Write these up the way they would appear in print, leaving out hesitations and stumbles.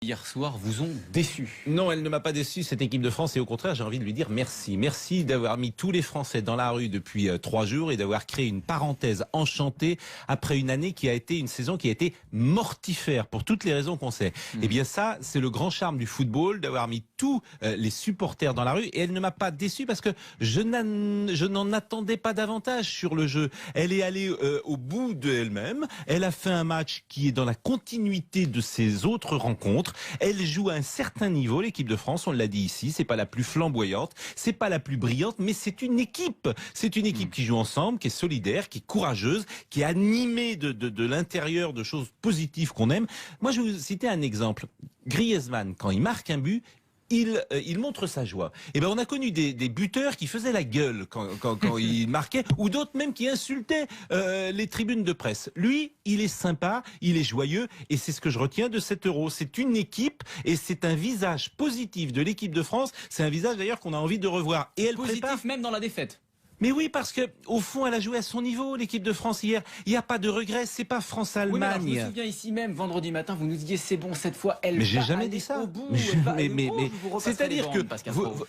hier soir vous ont déçu. Non, elle ne m'a pas déçu, cette équipe de France, et au contraire, j'ai envie de lui dire merci. Merci d'avoir mis tous les Français dans la rue depuis 3 jours et d'avoir créé une parenthèse enchantée après une année qui a été une saison qui a été mortifère pour toutes les raisons qu'on sait. Eh bien ça, c'est le grand charme du football, d'avoir mis tous les supporters dans la rue, et elle ne m'a pas déçu parce que je n'en attendais pas davantage sur le jeu. Elle est allée au bout d'elle-même, elle a fait un match qui est dans la continuité de ses autres rencontres. Elle joue à un certain niveau, l'équipe de France, on l'a dit ici, c'est pas la plus flamboyante, c'est pas la plus brillante, mais c'est une équipe. C'est une équipe qui joue ensemble, qui est solidaire, qui est courageuse, qui est animée de l'intérieur de choses positives qu'on aime. Moi, je vais vous citer un exemple. Griezmann, quand il marque un but, il montre sa joie. Et ben on a connu des buteurs qui faisaient la gueule quand ils marquaient, ou d'autres même qui insultaient les tribunes de presse. Lui, il est sympa, il est joyeux, et c'est ce que je retiens de cet Euro. C'est une équipe, et c'est un visage positif de l'équipe de France. C'est un visage d'ailleurs qu'on a envie de revoir. Et elle Positif prépare même dans la défaite. Mais oui, parce que au fond, elle a joué à son niveau, l'équipe de France hier. Il n'y a pas de regret, c'est pas France-Allemagne. Oui, mais alors, je me souviens ici même, vendredi matin, vous nous disiez c'est bon cette fois, elle mais j'ai va jamais aller dit ça. au bout, Mais elle va aller mais au bout. Je vous repasserai c'est-à-dire les que bandes, Pascal Pro.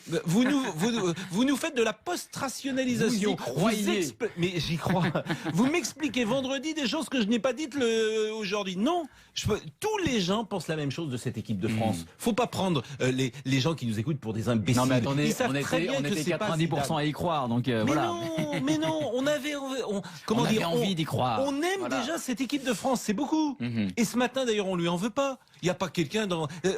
vous nous faites de la post-rationalisation. Vous y croyez. Mais j'y crois. Vous m'expliquez vendredi des choses que je n'ai pas dites aujourd'hui. Non, tous les gens pensent la même chose de cette équipe de France. Faut pas prendre les gens qui nous écoutent pour des imbéciles. Non mais attendez, Ils savent on très bien était que c'est pas 90% à y croire, donc voilà. Mais non, on avait envie d'y croire. On aime déjà cette équipe de France, c'est beaucoup. Et ce matin, d'ailleurs, on lui en veut pas. Il n'y a pas quelqu'un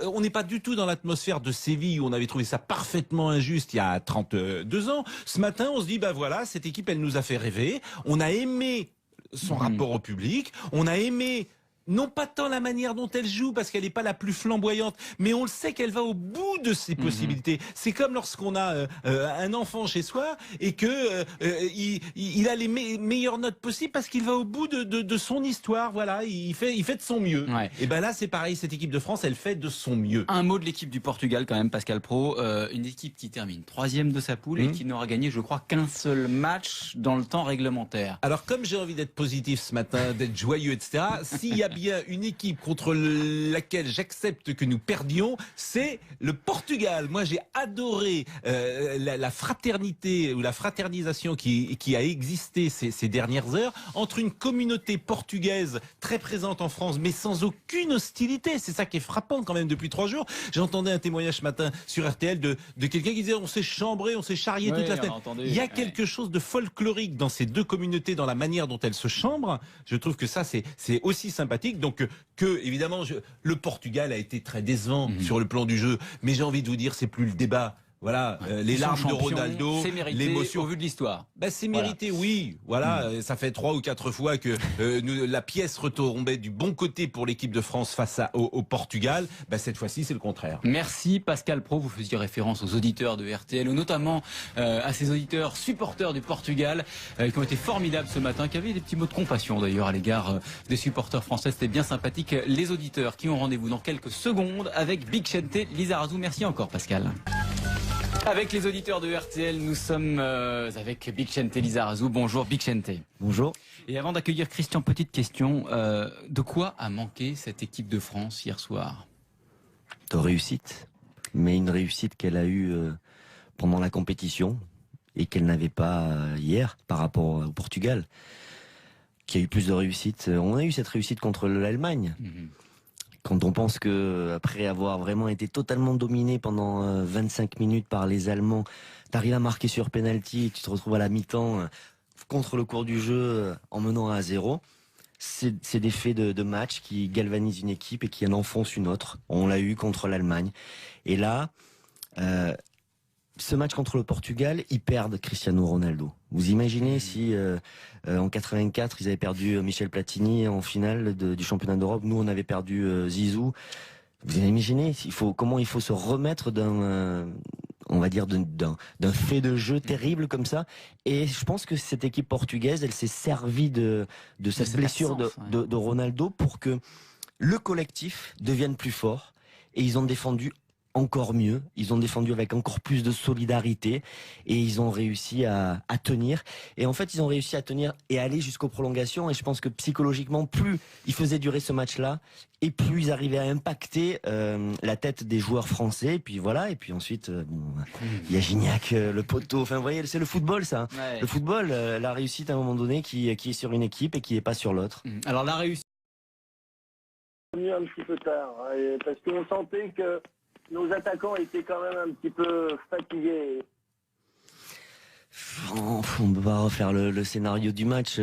on n'est pas du tout dans l'atmosphère de Séville où on avait trouvé ça parfaitement injuste il y a 32 ans. Ce matin, on se dit, bah voilà, cette équipe, elle nous a fait rêver. On a aimé son rapport au public. On a aimé non pas tant la manière dont elle joue, parce qu'elle n'est pas la plus flamboyante, mais on le sait qu'elle va au bout de ses possibilités. C'est comme lorsqu'on a un enfant chez soi et que il a les meilleures notes possibles parce qu'il va au bout de son histoire. Voilà, il fait de son mieux. Ouais. Et ben là, c'est pareil. Cette équipe de France, elle fait de son mieux. Un mot de l'équipe du Portugal quand même, Pascal Pro. Une équipe qui termine 3e de sa poule et qui n'aura gagné, je crois, qu'un seul match dans le temps réglementaire. Alors, comme j'ai envie d'être positif ce matin, d'être joyeux, etc., s'il y a bien une équipe contre laquelle j'accepte que nous perdions, c'est le Portugal. Moi, j'ai adoré la fraternité ou la fraternisation qui a existé ces dernières heures entre une communauté portugaise très présente en France, mais sans aucune hostilité. C'est ça qui est frappant quand même depuis 3 jours. J'entendais un témoignage ce matin sur RTL de quelqu'un qui disait on s'est chambré, on s'est charrié toute la semaine. Il y a quelque chose de folklorique dans ces deux communautés, dans la manière dont elles se chambrent. Je trouve que ça, c'est aussi sympathique. Donc évidemment, le Portugal a été très décevant sur le plan du jeu, mais j'ai envie de vous dire, c'est plus le débat. Voilà, les larmes de Ronaldo, l'émotion au vu de l'histoire. Ben, c'est mérité, oui. Voilà, ça fait 3 ou 4 fois que la pièce retombait du bon côté pour l'équipe de France face au Portugal. Ben, cette fois-ci, c'est le contraire. Merci Pascal Pro. Vous faisiez référence aux auditeurs de RTL, ou notamment à ces auditeurs supporters du Portugal qui ont été formidables ce matin, qui avaient des petits mots de compassion d'ailleurs à l'égard des supporters français. C'était bien sympathique. Les auditeurs qui ont rendez-vous dans quelques secondes avec Big Chente Lizarazu. Merci encore Pascal. Avec les auditeurs de RTL, nous sommes avec Big Chente Lizarazu. Bonjour Big Chente. Bonjour. Et avant d'accueillir Christian, petite question. De quoi a manqué cette équipe de France hier soir? De réussite. Mais une réussite qu'elle a eue pendant la compétition et qu'elle n'avait pas hier par rapport au Portugal, qui a eu plus de réussite. On a eu cette réussite contre l'Allemagne. Quand on pense que après avoir vraiment été totalement dominé pendant 25 minutes par les Allemands, t'arrives à marquer sur penalty et tu te retrouves à la mi-temps contre le cours du jeu en menant à 0. C'est des faits de match qui galvanisent une équipe et qui en enfoncent une autre. On l'a eu contre l'Allemagne. Et là, ce match contre le Portugal, ils perdent Cristiano Ronaldo. Vous imaginez si en 84 ils avaient perdu Michel Platini en finale du championnat d'Europe, nous on avait perdu Zizou. Vous imaginez comment il faut se remettre d'un fait de jeu terrible comme ça. Et je pense que cette équipe portugaise, elle s'est servie de cette blessure de Ronaldo pour que le collectif devienne plus fort. Et ils ont défendu encore mieux. Ils ont défendu avec encore plus de solidarité et ils ont réussi à tenir. Et en fait, ils ont réussi à tenir et aller jusqu'aux prolongations. Et je pense que psychologiquement, plus ils faisaient durer ce match-là et plus ils arrivaient à impacter la tête des joueurs français. Et puis voilà. Et puis ensuite, il y a Gignac, le poteau. Enfin, vous voyez, c'est le football, ça. Ouais. Le football, la réussite à un moment donné qui est sur une équipe et qui n'est pas sur l'autre. Alors la réussite. Un petit peu tard, parce qu'on sentait que nos attaquants étaient quand même un petit peu fatigués. On ne peut pas refaire le scénario du match.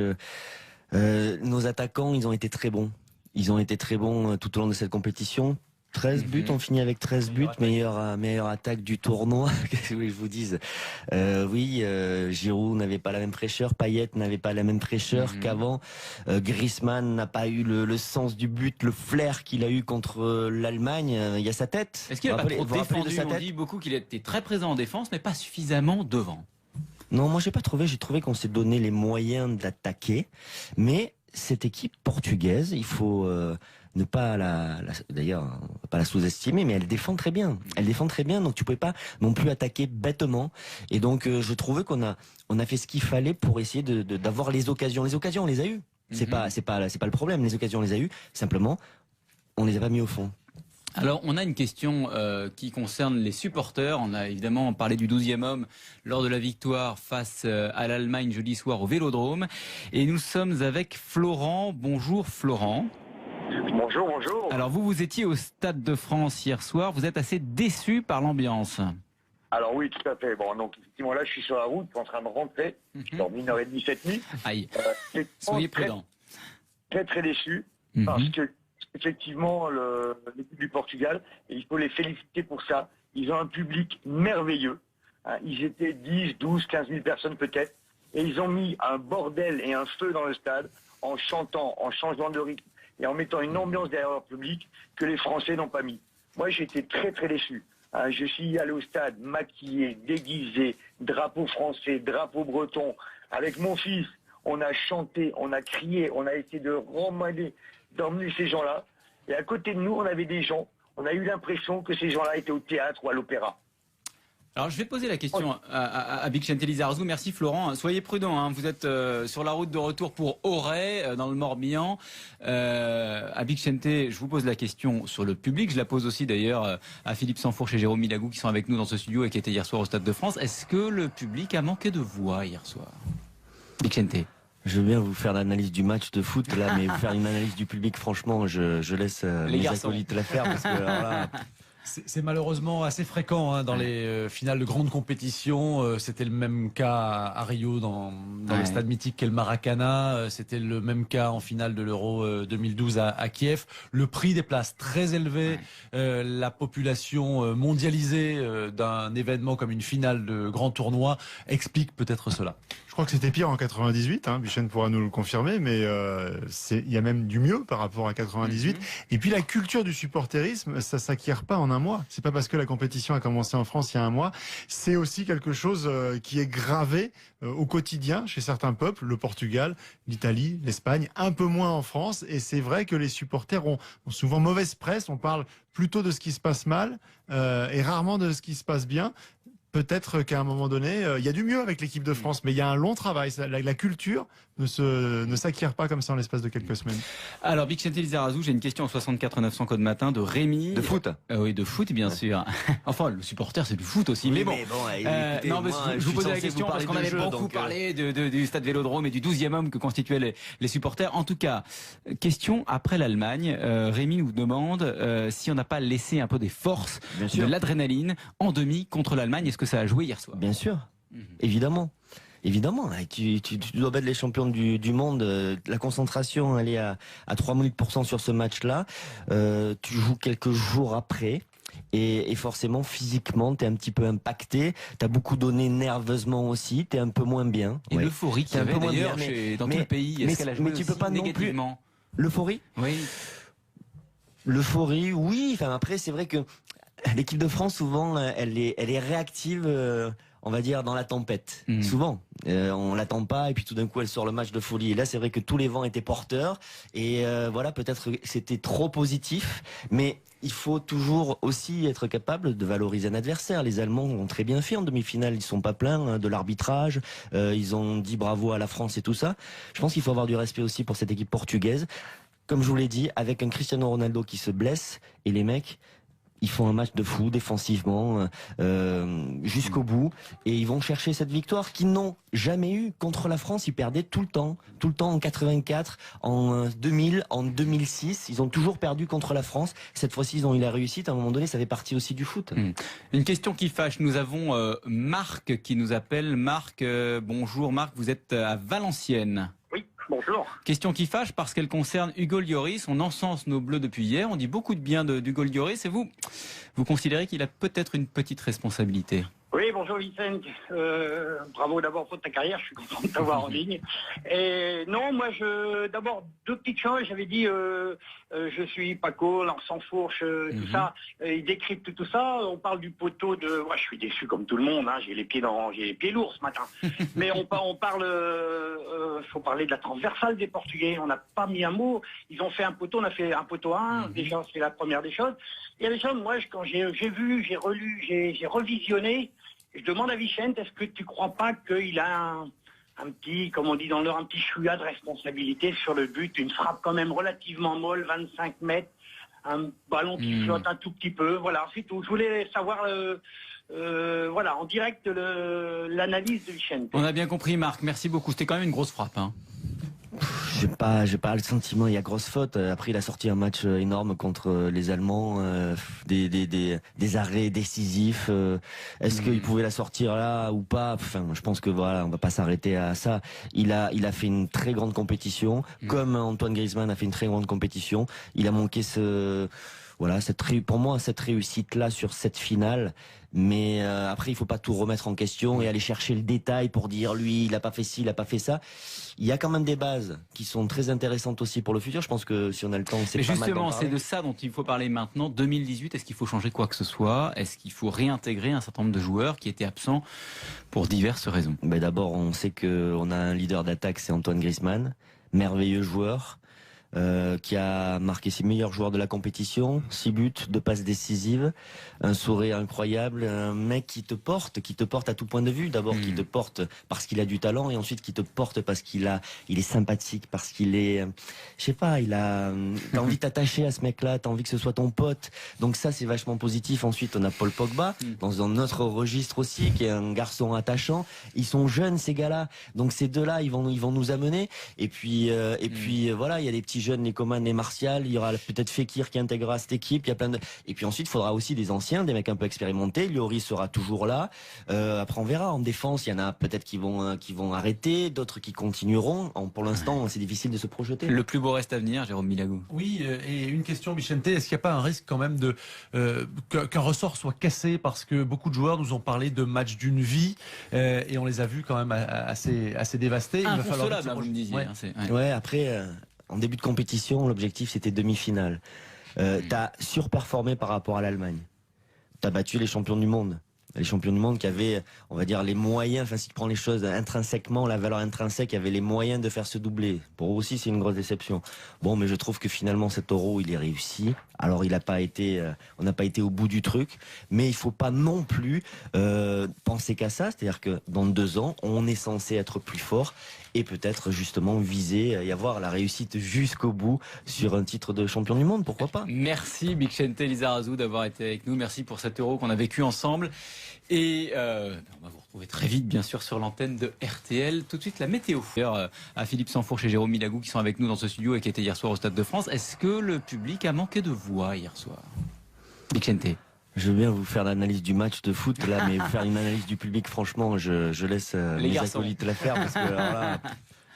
Nos attaquants, ils ont été très bons. Ils ont été très bons tout au long de cette compétition. 13 buts, on finit avec 13 buts, meilleure attaque du tournoi. Qu'est-ce que vous voulez que je vous dise? Giroud n'avait pas la même fraîcheur, Payet n'avait pas la même fraîcheur qu'avant. Griezmann n'a pas eu le sens du but, le flair qu'il a eu contre l'Allemagne. Il y a sa tête. Est-ce qu'il n'a pas trop défendu? On dit beaucoup qu'il était très présent en défense, mais pas suffisamment devant. Non, moi j'ai trouvé qu'on s'est donné les moyens d'attaquer, mais cette équipe portugaise, il faut ne pas d'ailleurs pas la sous-estimer, mais elle défend très bien. Elle défend très bien, donc tu pouvais pas non plus attaquer bêtement. Et donc je trouvais qu'on a fait ce qu'il fallait pour essayer d'avoir les occasions. Les occasions, on les a eues. C'est pas le problème. Les occasions, on les a eues. Simplement, on les a pas mis au fond. Alors, on a une question qui concerne les supporters. On a évidemment parlé du 12e homme lors de la victoire face à l'Allemagne jeudi soir au Vélodrome. Et nous sommes avec Florent. Bonjour Florent. Bonjour, bonjour. Alors, vous étiez au Stade de France hier soir. Vous êtes assez déçu par l'ambiance. Alors oui, tout à fait. Bon, donc effectivement, là, je suis sur la route, en train de rentrer. Je dors 1h30 cette nuit. Aïe. Soyez prudent. Très, très déçu. Parce que, effectivement, l'équipe du Portugal, et il faut les féliciter pour ça. Ils ont un public merveilleux. Ils étaient 10, 12, 15 000 personnes peut-être. Et ils ont mis un bordel et un feu dans le stade en chantant, en changeant de rythme et en mettant une ambiance derrière leur public que les Français n'ont pas mis. Moi, j'ai été très, très déçu. Je suis allé au stade maquillé, déguisé, drapeau français, drapeau breton. Avec mon fils, on a chanté, on a crié, on a essayé d'emmener ces gens-là. Et à côté de nous, on avait des gens, on a eu l'impression que ces gens-là étaient au théâtre ou à l'opéra. Alors je vais poser la question à Bixente Lizarazu. Merci Florent. Soyez prudent, hein. Vous êtes sur la route de retour pour Auray, dans le Morbihan. À Bixente, je vous pose la question sur le public. Je la pose aussi d'ailleurs à Philippe Sanfourche et Jérôme Milagou qui sont avec nous dans ce studio et qui étaient hier soir au Stade de France. Est-ce que le public a manqué de voix hier soir? Bixente. Je veux bien vous faire l'analyse du match de foot là, mais faire une analyse du public, franchement, je laisse mes acolytes la faire parce que alors là... C'est malheureusement assez fréquent dans les finales de grandes compétitions. C'était le même cas à Rio dans le stade mythique qu'est le Maracana. C'était le même cas en finale de l'Euro 2012 à Kiev. Le prix des places très élevé, la population mondialisée d'un événement comme une finale de grand tournoi explique peut-être cela. Je crois que c'était pire en 98, Bichène pourra nous le confirmer, mais il y a même du mieux par rapport à 98. Et puis la culture du supporterisme, ça s'acquiert pas en un mois. C'est pas parce que la compétition a commencé en France il y a un mois. C'est aussi quelque chose qui est gravé au quotidien chez certains peuples, le Portugal, l'Italie, l'Espagne, un peu moins en France. Et c'est vrai que les supporters ont souvent mauvaise presse. On parle plutôt de ce qui se passe mal et rarement de ce qui se passe bien. Peut-être qu'à un moment donné, il y a du mieux avec l'équipe de France, mais il y a un long travail. La culture ne s'acquiert pas comme ça en l'espace de quelques semaines. Alors, Bixente Lizarazu, j'ai une question au 64 900 code matin de Rémi. De foot Oui, de foot, bien sûr. Enfin, le supporter, c'est du foot aussi. Oui, mais bon. Écoutez, non, mais moi, je vous posais la question parce qu'on avait beaucoup parlé du stade Vélodrome et du 12e homme que constituaient les supporters. En tout cas, question après l'Allemagne. Rémi nous demande si on n'a pas laissé un peu des forces, de l'adrénaline en demi contre l'Allemagne. Est-ce que ça a joué hier soir? Bien sûr, évidemment. Évidemment, tu dois battre les champions du monde. La concentration, elle est à 3000% sur ce match-là. Tu joues quelques jours après. Et forcément, physiquement, tu es un petit peu impacté. Tu as beaucoup donné nerveusement aussi. Tu es un peu moins bien. Et l'euphorie qu'il y avait d'ailleurs dans tout le pays, est-ce qu'elle a joué mais tu peux pas négativement? Non plus. L'euphorie? Oui. L'euphorie, oui. Enfin, après, c'est vrai que l'équipe de France, souvent, elle est réactive on va dire, dans la tempête. Souvent, on l'attend pas et puis tout d'un coup elle sort le match de folie. Et là, c'est vrai que tous les vents étaient porteurs et voilà, peut-être que c'était trop positif, mais il faut toujours aussi être capable de valoriser un adversaire. Les Allemands ont très bien fait en demi-finale, ils sont pas plaints de l'arbitrage, ils ont dit bravo à la France et tout ça. Je pense qu'il faut avoir du respect aussi pour cette équipe portugaise. Comme je vous l'ai dit, avec un Cristiano Ronaldo qui se blesse et les mecs, ils font un match de fou défensivement jusqu'au bout et ils vont chercher cette victoire qu'ils n'ont jamais eu contre la France. Ils perdaient tout le temps en 84, en 2000, en 2006. Ils ont toujours perdu contre la France. Cette fois-ci, ils ont eu la réussite. À un moment donné, ça fait partie aussi du foot. Une question qui fâche. Nous avons Marc qui nous appelle. Marc, bonjour Marc, vous êtes à Valenciennes. Bonjour. Question qui fâche parce qu'elle concerne Hugo Lloris. On encense nos Bleus depuis hier. On dit beaucoup de bien d'Hugo Lloris. Et vous considérez qu'il a peut-être une petite responsabilité? Oui, bonjour Vicente. Bravo d'abord pour ta carrière, je suis content de t'avoir en ligne. Et non, moi, d'abord, deux petites choses. J'avais dit, je suis Paco, l'enfant fourche, tout ça. Il décrypte tout ça. On parle du poteau de... Moi, je suis déçu comme tout le monde. Hein. J'ai les pieds lourds ce matin. Mais faut parler de la transversale des Portugais. On n'a pas mis un mot. Ils ont fait un poteau, on a fait un poteau 1. Déjà, c'est la première des choses. Il y a des choses, moi, quand j'ai vu, j'ai relu, j'ai revisionné. Je demande à Vicente, est-ce que tu crois pas qu'il a un petit, comme on dit dans l'heure, un petit chouïa de responsabilité sur le but, une frappe quand même relativement molle, 25 mètres, un ballon qui flotte un tout petit peu, voilà, c'est tout. Je voulais savoir, voilà, en direct l'analyse de Vicente. On a bien compris Marc, merci beaucoup. C'était quand même une grosse frappe. Hein. J'ai pas le sentiment, il y a grosse faute. Après, il a sorti un match énorme contre les Allemands, des arrêts décisifs. Est-ce qu'il pouvait la sortir là ou pas? Enfin, je pense que voilà, on va pas s'arrêter à ça. Il a fait une très grande compétition, comme Antoine Griezmann a fait une très grande compétition. Il a manqué pour moi, cette réussite-là sur cette finale. Mais après, il faut pas tout remettre en question et aller chercher le détail pour dire lui, il a pas fait ci, il a pas fait ça. Il y a quand même des bases qui sont très intéressantes aussi pour le futur. Je pense que si on a le temps, c'est pas mal d'en parler. Justement, c'est de ça dont il faut parler maintenant. 2018, est-ce qu'il faut changer quoi que ce soit? Est-ce qu'il faut réintégrer un certain nombre de joueurs qui étaient absents pour diverses raisons? D'abord, on sait qu'on a un leader d'attaque, c'est Antoine Griezmann, merveilleux joueur. Qui a marqué 6 meilleurs joueurs de la compétition, 6 buts, 2 passes décisives, un sourire incroyable, un mec qui te porte à tout point de vue. D'abord qui te porte parce qu'il a du talent et ensuite qui te porte parce il est sympathique, parce qu'il est, je sais pas, t'as envie de t'attacher à ce mec-là, t'as envie que ce soit ton pote. Donc ça, c'est vachement positif. Ensuite, on a Paul Pogba dans un autre registre aussi, qui est un garçon attachant. Ils sont jeunes, ces gars-là. Donc ces deux-là, ils vont nous amener. Et puis voilà, il y a des petits jeunes, les Coman, les Martial, il y aura peut-être Fekir qui intégrera cette équipe, il y a plein de... Et puis ensuite, il faudra aussi des anciens, des mecs un peu expérimentés. Lloris sera toujours là. Après, on verra. En défense, il y en a peut-être qui vont arrêter, d'autres qui continueront. Pour l'instant, c'est difficile de se projeter. Le plus beau reste à venir, Jérôme Milagou. Oui, et une question, Vicente, est-ce qu'il n'y a pas un risque quand même qu'un ressort soit cassé, parce que beaucoup de joueurs nous ont parlé de matchs d'une vie et on les a vus quand même assez dévastés. Il va falloir vous me disiez. Ouais, après... En début de compétition, l'objectif c'était demi-finale. T'as surperformé par rapport à l'Allemagne. T'as battu les champions du monde. Les champions du monde qui avaient, on va dire, les moyens, enfin si tu prends les choses intrinsèquement, la valeur intrinsèque, avait les moyens de faire se doubler. Pour eux aussi, c'est une grosse déception. Bon, mais je trouve que finalement cet Euro, il est réussi. Alors on n'a pas été au bout du truc, mais il faut pas non plus penser qu'à ça. C'est-à-dire que dans 2 ans, on est censé être plus fort et peut-être justement viser et avoir la réussite jusqu'au bout sur un titre de champion du monde, pourquoi pas. Merci Vicente Lizarazu d'avoir été avec nous, merci pour cet Euro qu'on a vécu ensemble. Et on va vous retrouver très vite, bien sûr, sur l'antenne de RTL. Tout de suite, la météo. D'ailleurs, à Philippe Sanfourche et Jérôme Milagou qui sont avec nous dans ce studio et qui étaient hier soir au Stade de France. Est-ce que le public a manqué de voix hier soir? Vicente. Je veux bien vous faire l'analyse du match de foot, là, mais vous faire une analyse du public, franchement, je laisse mes acolytes la faire. Parce que, alors là...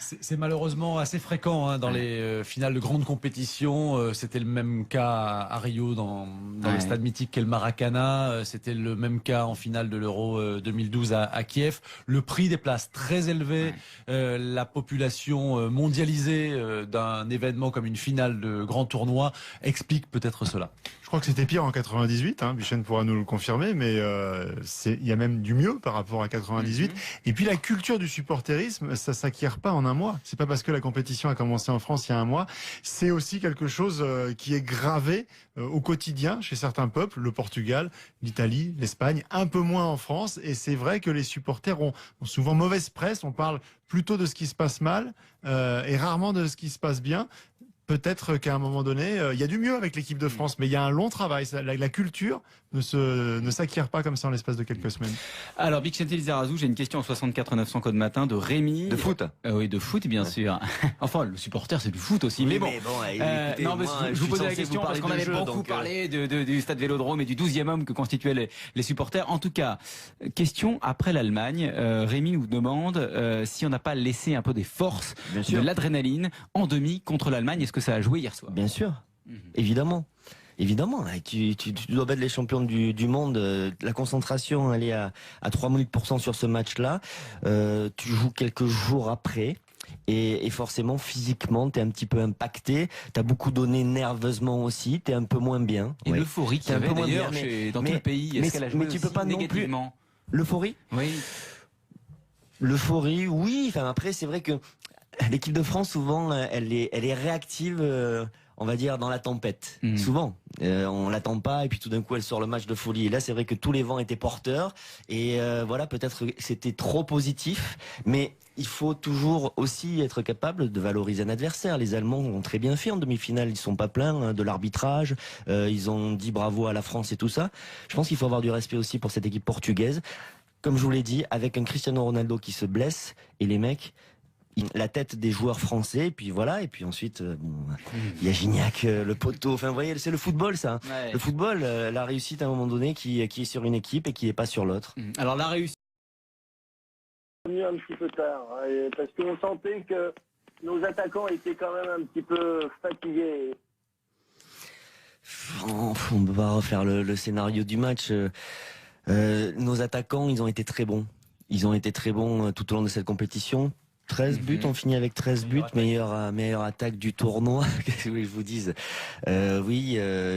C'est malheureusement assez fréquent dans les finales de grandes compétitions. C'était le même cas à Rio dans le stade mythique qu'est le Maracana. C'était le même cas en finale de l'Euro 2012 à Kiev. Le prix des places très élevé, la population mondialisée d'un événement comme une finale de grand tournoi explique peut-être cela. crois que c'était pire en 98, Bichenne pourra nous le confirmer, mais il y a même du mieux par rapport à 98. Et puis la culture du supporterisme, ça s'acquiert pas en un mois. C'est pas parce que la compétition a commencé en France il y a un mois, c'est aussi quelque chose qui est gravé au quotidien chez certains peuples, le Portugal, l'Italie, l'Espagne, un peu moins en France. Et c'est vrai que les supporters ont souvent mauvaise presse, on parle plutôt de ce qui se passe mal et rarement de ce qui se passe bien. Peut-être qu'à un moment donné, il y a du mieux avec l'équipe de France, mais il y a un long travail. La culture ne s'acquiert pas comme ça en l'espace de quelques semaines. Alors, Bixente Lizarazu, j'ai une question au 64 900 code matin de Rémi. De foot Oui, de foot, bien sûr. Enfin, le supporter, c'est du foot aussi. Oui, mais bon. Écoutez, non, mais moi, je vous posais la question parce qu'on avait beaucoup parlé du stade Vélodrome et du 12e homme que constituaient les supporters. En tout cas, question après l'Allemagne. Rémi nous demande si on n'a pas laissé un peu des forces, de l'adrénaline en demi contre l'Allemagne. Est-ce que ça a joué hier soir? Bien sûr, évidemment. Évidemment, tu dois battre les champions du monde. La concentration, elle est à 3000% sur ce match-là. Tu joues quelques jours après. Et forcément, physiquement, t'es un petit peu impacté. T'as beaucoup donné nerveusement aussi. T'es un peu moins bien. Et l'euphorie qu'il y avait d'ailleurs dans tout le pays, est-ce qu'elle a joué mais tu peux pas négativement? Non plus. L'euphorie? Oui. L'euphorie, oui. Enfin, après, c'est vrai que l'équipe de France, souvent, elle est réactive, on va dire, dans la tempête. Souvent. On l'attend pas, et puis tout d'un coup, elle sort le match de folie. Et là, c'est vrai que tous les vents étaient porteurs. Et voilà, peut-être que c'était trop positif. Mais il faut toujours aussi être capable de valoriser un adversaire. Les Allemands ont très bien fait en demi-finale. Ils sont pas plaints de l'arbitrage. Ils ont dit bravo à la France et tout ça. Je pense qu'il faut avoir du respect aussi pour cette équipe portugaise. Comme je vous l'ai dit, avec un Cristiano Ronaldo qui se blesse, et les mecs, la tête des joueurs français, et puis voilà, et puis ensuite, il y a Gignac, le poteau, enfin vous voyez, c'est le football ça. Ouais. Le football, la réussite à un moment donné qui est sur une équipe et qui n'est pas sur l'autre. Alors la réussite... Un petit peu tard, parce qu'on sentait que nos attaquants étaient quand même un petit peu fatigués. On ne peut pas refaire le scénario du match. Nos attaquants, ils ont été très bons. Ils ont été très bons tout au long de cette compétition. 13 buts, on finit avec 13 buts, meilleure attaque du tournoi. Qu'est-ce que vous voulez que je vous dise?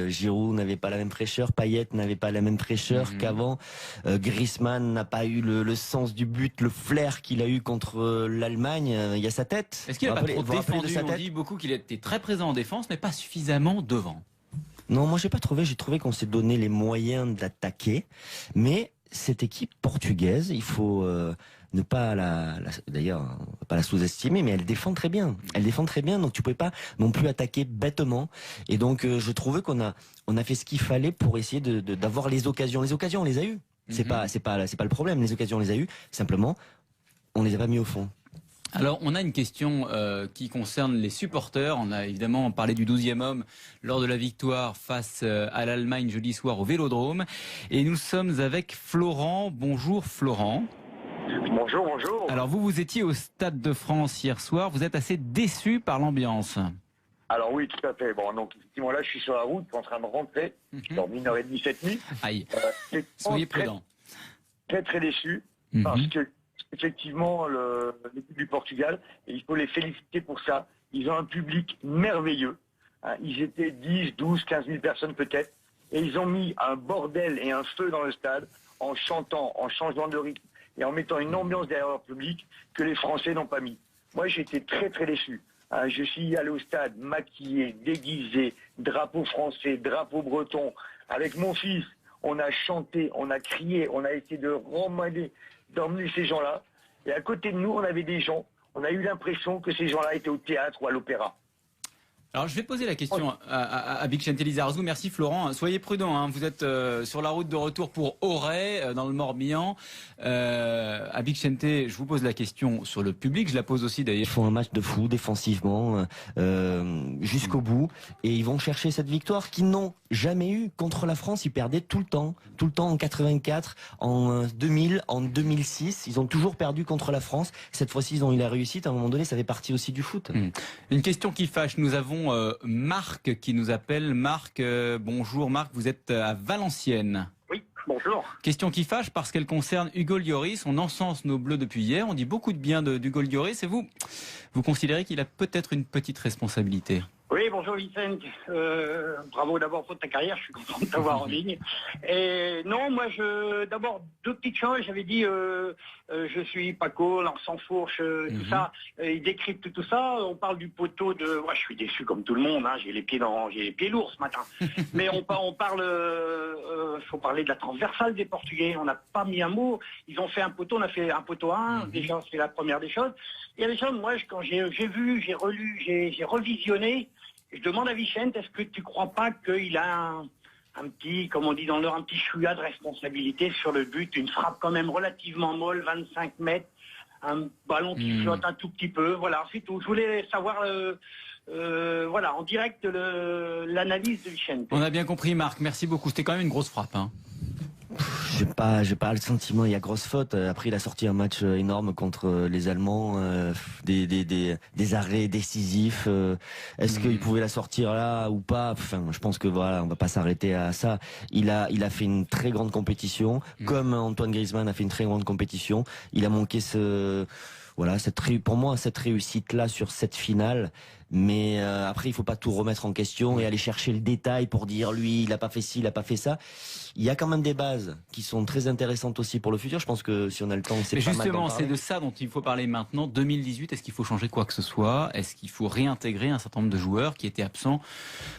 Giroud n'avait pas la même fraîcheur, Payet n'avait pas la même fraîcheur qu'avant. Griezmann n'a pas eu le sens du but, le flair qu'il a eu contre l'Allemagne. Il y a sa tête. Est-ce qu'il n'a pas trop défendu? On dit beaucoup qu'il était très présent en défense, mais pas suffisamment devant. Non, moi j'ai trouvé qu'on s'est donné les moyens d'attaquer, mais cette équipe portugaise, il faut ne pas d'ailleurs pas la sous-estimer, mais elle défend très bien. Elle défend très bien, donc tu pouvais pas non plus attaquer bêtement. Et donc je trouvais qu'on a fait ce qu'il fallait pour essayer d'avoir les occasions. Les occasions, on les a eues. C'est pas le problème. Les occasions, on les a eues. Simplement, on les a pas mis au fond. Alors, on a une question qui concerne les supporters. On a évidemment parlé du 12e homme lors de la victoire face à l'Allemagne jeudi soir au Vélodrome. Et nous sommes avec Florent. Bonjour Florent. Bonjour, bonjour. Alors, vous étiez au Stade de France hier soir. Vous êtes assez déçu par l'ambiance. Alors oui, tout à fait. Bon, donc effectivement, là, je suis sur la route, en train de rentrer. Je dors 1h30 cette nuit. Aïe. Soyez prudent. Très, très déçu. Parce que effectivement, l'équipe du Portugal, et il faut les féliciter pour ça. Ils ont un public merveilleux. Ils étaient 10, 12, 15 000 personnes peut-être. Et ils ont mis un bordel et un feu dans le stade en chantant, en changeant de rythme et en mettant une ambiance derrière leur public que les Français n'ont pas mis. Moi, j'ai été très, très déçu. Je suis allé au stade maquillé, déguisé, drapeau français, drapeau breton. Avec mon fils, on a chanté, on a crié, on a essayé d'emmener ces gens-là. Et à côté de nous, on avait des gens, on a eu l'impression que ces gens-là étaient au théâtre ou à l'opéra. Alors je vais poser la question à Bixente Lizarazu. Merci Florent. Soyez prudent, vous êtes sur la route de retour pour Auray, dans le Morbihan. À Bixente, je vous pose la question sur le public. Je la pose aussi d'ailleurs. Ils font un match de fou défensivement jusqu'au bout. Et ils vont chercher cette victoire qu'ils n'ont jamais eue. Contre la France, ils perdaient tout le temps en 84, en 2000, en 2006. Ils ont toujours perdu contre la France. Cette fois-ci, ils ont eu la réussite. À un moment donné, ça fait partie aussi du foot. Une question qui fâche. Nous avons Marc qui nous appelle. Marc, bonjour Marc, vous êtes à Valenciennes. Oui, bonjour. Question qui fâche parce qu'elle concerne Hugo Lloris. On encense nos Bleus depuis hier. On dit beaucoup de bien d'Hugo Lloris. Et vous considérez qu'il a peut-être une petite responsabilité? Oui, bonjour Vicente. Bravo d'abord pour ta carrière, je suis content de t'avoir en ligne. Et non, moi, d'abord, deux petites choses. J'avais dit, je suis Paco, l'enfant fourche, tout ça. Il décrypte tout ça. On parle du poteau de... Moi, je suis déçu comme tout le monde. Hein. J'ai les pieds lourds ce matin. Mais faut parler de la transversale des Portugais. On n'a pas mis un mot. Ils ont fait un poteau, on a fait un poteau 1. Déjà, c'est la première des choses. Il y a des choses, moi, quand j'ai vu, j'ai relu, j'ai revisionné. Je demande à Vicente, est-ce que tu crois pas qu'il a un petit, comme on dit dans l'heure, un petit chouïa de responsabilité sur le but, une frappe quand même relativement molle, 25 mètres, un ballon qui flotte un tout petit peu, voilà, c'est tout. Je voulais savoir, voilà, en direct l'analyse de Vicente. On a bien compris, Marc, merci beaucoup. C'était quand même une grosse frappe. Hein. J'ai pas le sentiment, il y a grosse faute. Après, il a sorti un match énorme contre les Allemands, des arrêts décisifs. Est-ce qu'il pouvait la sortir là ou pas? Enfin, je pense que voilà, on va pas s'arrêter à ça. Il a fait une très grande compétition, comme Antoine Griezmann a fait une très grande compétition. Il a manqué pour moi, cette réussite-là sur cette finale. Mais après, il faut pas tout remettre en question et aller chercher le détail pour dire lui, il a pas fait ci, il a pas fait ça. Il y a quand même des bases qui sont très intéressantes aussi pour le futur. Je pense que si on a le temps, c'est pas mal d'en parler. Justement, c'est de ça dont il faut parler maintenant. 2018, est-ce qu'il faut changer quoi que ce soit? Est-ce qu'il faut réintégrer un certain nombre de joueurs qui étaient absents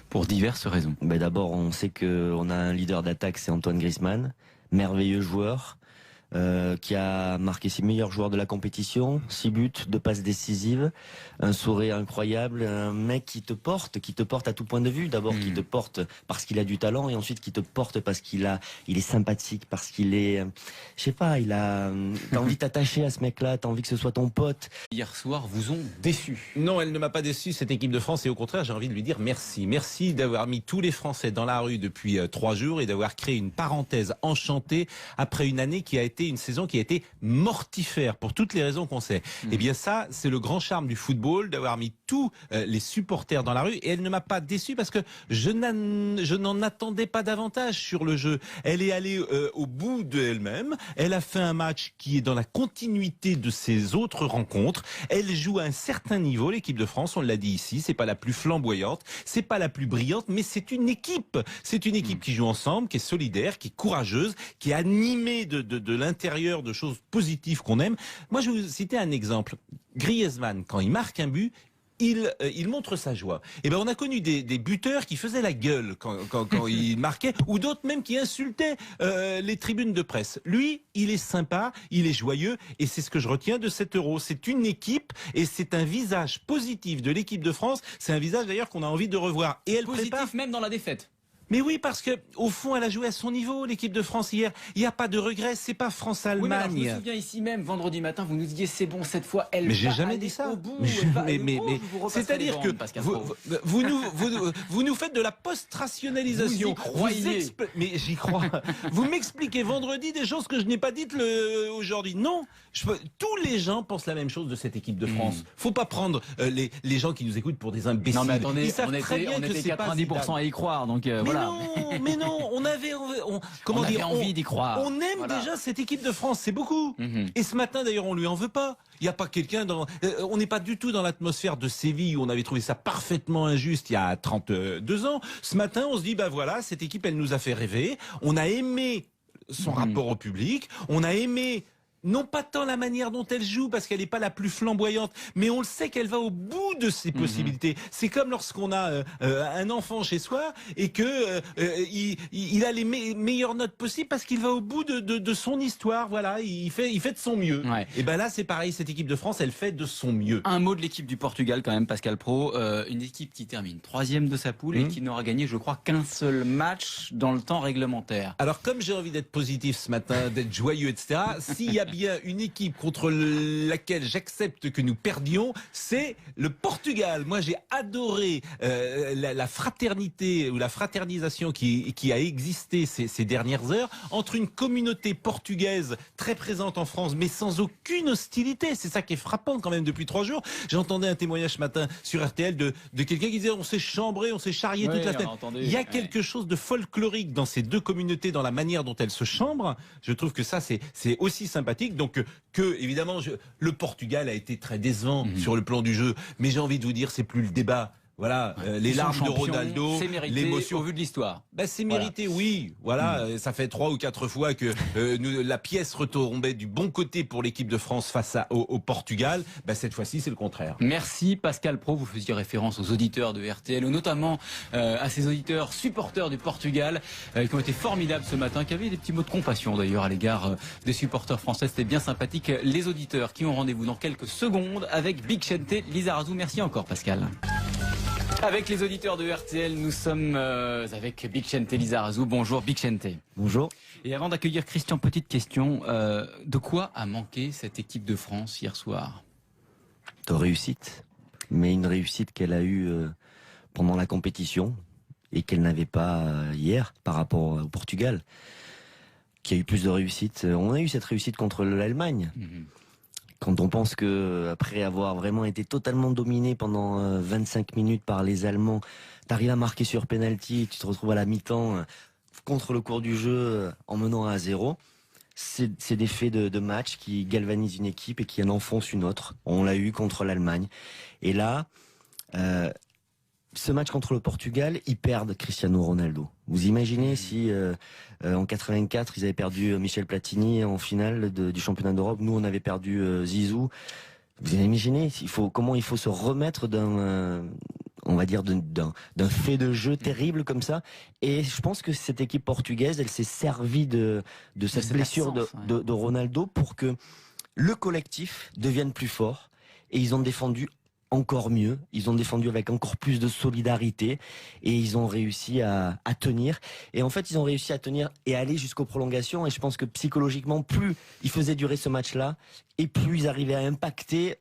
pour diverses raisons? D'abord, on sait qu'on a un leader d'attaque, c'est Antoine Griezmann, merveilleux joueur. Qui a marqué 6 meilleurs joueurs de la compétition, 6 buts, 2 passes décisives, un sourire incroyable, un mec qui te porte à tout point de vue. D'abord, qui te porte parce qu'il a du talent, et ensuite qui te porte parce il est sympathique, parce qu'il est, je sais pas, t'as envie de t'attacher à ce mec-là, t'as envie que ce soit ton pote. Hier soir, vous ont déçu? Non, elle ne m'a pas déçu, cette équipe de France, et au contraire, j'ai envie de lui dire merci. Merci d'avoir mis tous les Français dans la rue depuis 3 jours et d'avoir créé une parenthèse enchantée après une année qui a été une saison qui a été mortifère pour toutes les raisons qu'on sait. Et bien ça, c'est le grand charme du football, d'avoir mis tous les supporters dans la rue, et elle ne m'a pas déçu parce que je n'en attendais pas davantage sur le jeu. Elle est allée au bout d'elle-même, elle a fait un match qui est dans la continuité de ses autres rencontres, elle joue à un certain niveau, l'équipe de France, on l'a dit ici, c'est pas la plus flamboyante, c'est pas la plus brillante, mais c'est une équipe qui joue ensemble, qui est solidaire, qui est courageuse, qui est animée de l'intérieur de choses positives qu'on aime. Moi, je vais vous citer un exemple. Griezmann, quand il marque un but, il montre sa joie. Et ben, on a connu des buteurs qui faisaient la gueule quand il marquait, ou d'autres même qui insultaient les tribunes de presse. Lui, il est sympa, il est joyeux, et c'est ce que je retiens de cet Euro. C'est une équipe, et c'est un visage positif de l'équipe de France. C'est un visage d'ailleurs qu'on a envie de revoir. Et elle Positif prépare même dans la défaite. Mais oui, parce que au fond, elle a joué à son niveau, l'équipe de France hier. Il n'y a pas de regret, c'est pas France-Allemagne. Oui, mais alors, je me souviens ici même, vendredi matin, vous nous disiez c'est bon cette fois. Elle mais va j'ai jamais aller dit ça. Au bout, mais c'est-à-dire que vous nous faites de la post-rationalisation. Vous y croyez. Mais j'y crois. Vous m'expliquez vendredi des choses que je n'ai pas dites aujourd'hui. Non, tous les gens pensent la même chose de cette équipe de France. Faut pas prendre les gens qui nous écoutent pour des imbéciles. Non mais attendez, ils savent on très bien était que c'est 90% à y croire, donc voilà. Mais non, on avait envie d'y croire. On aime déjà cette équipe de France, c'est beaucoup. Et ce matin, d'ailleurs, on lui en veut pas. Il n'y a pas quelqu'un on n'est pas du tout dans l'atmosphère de Séville où on avait trouvé ça parfaitement injuste il y a 32 ans. Ce matin, on se dit, voilà, cette équipe, elle nous a fait rêver. On a aimé son rapport au public. On a aimé non pas tant la manière dont elle joue, parce qu'elle n'est pas la plus flamboyante, mais on le sait qu'elle va au bout de ses possibilités. C'est comme lorsqu'on a un enfant chez soi et que il a les meilleures notes possibles parce qu'il va au bout de son histoire. Voilà, il fait de son mieux. Ouais. Et ben là, c'est pareil. Cette équipe de France, elle fait de son mieux. Un mot de l'équipe du Portugal quand même, Pascal Pro. Une équipe qui termine 3e de sa poule et qui n'aura gagné, je crois, qu'un seul match dans le temps réglementaire. Alors, comme j'ai envie d'être positif ce matin, d'être joyeux, etc. S'il y a bien une équipe contre laquelle j'accepte que nous perdions, c'est le Portugal. Moi, j'ai adoré la fraternité ou la fraternisation qui a existé ces dernières heures entre une communauté portugaise très présente en France, mais sans aucune hostilité. C'est ça qui est frappant quand même depuis 3 jours. J'entendais un témoignage ce matin sur RTL de quelqu'un qui disait on s'est chambré, on s'est charrié toute la tête. Il y a quelque chose de folklorique dans ces deux communautés, dans la manière dont elles se chambrent. Je trouve que ça, c'est aussi sympathique. Donc évidemment, le Portugal a été très décevant sur le plan du jeu. Mais j'ai envie de vous dire, c'est plus le débat. Voilà, les larmes de Ronaldo, c'est mérité l'émotion. au vu de l'histoire. Ben, c'est mérité, oui. Voilà, ça fait 3 ou 4 fois que la pièce retombait du bon côté pour l'équipe de France face au Portugal. Ben, cette fois-ci, c'est le contraire. Merci Pascal Pro, vous faisiez référence aux auditeurs de RTL, notamment à ces auditeurs supporters du Portugal qui ont été formidables ce matin, qui avaient des petits mots de compassion d'ailleurs à l'égard des supporters français. C'était bien sympathique. Les auditeurs qui ont rendez-vous dans quelques secondes avec Big Chente Lizarazu. Merci encore Pascal. Avec les auditeurs de RTL, nous sommes avec Big Chente Lizarazu. Bonjour Big Chente. Bonjour. Et avant d'accueillir Christian, petite question. De quoi a manqué cette équipe de France hier soir? De réussite. Mais une réussite qu'elle a eue pendant la compétition et qu'elle n'avait pas hier par rapport au Portugal, qui a eu plus de réussite. On a eu cette réussite contre l'Allemagne. Quand on pense que après avoir vraiment été totalement dominé pendant 25 minutes par les Allemands, t'arrives à marquer sur penalty, tu te retrouves à la mi-temps contre le cours du jeu en menant à 0. C'est des faits de match qui galvanisent une équipe et qui en enfoncent une autre. On l'a eu contre l'Allemagne. Et là, ce match contre le Portugal, ils perdent Cristiano Ronaldo. Vous imaginez si en 84 ils avaient perdu Michel Platini en finale du championnat d'Europe, nous on avait perdu Zizou. Vous imaginez comment il faut se remettre d'un on va dire d'un fait de jeu terrible comme ça. Et je pense que cette équipe portugaise, elle s'est servie de cette blessure de Ronaldo pour que le collectif devienne plus fort. Et ils ont défendu encore mieux, ils ont défendu avec encore plus de solidarité et ils ont réussi à tenir. Et en fait, ils ont réussi à tenir et à aller jusqu'aux prolongations. Et je pense que psychologiquement, plus ils faisaient durer ce match-là et plus ils arrivaient à impacter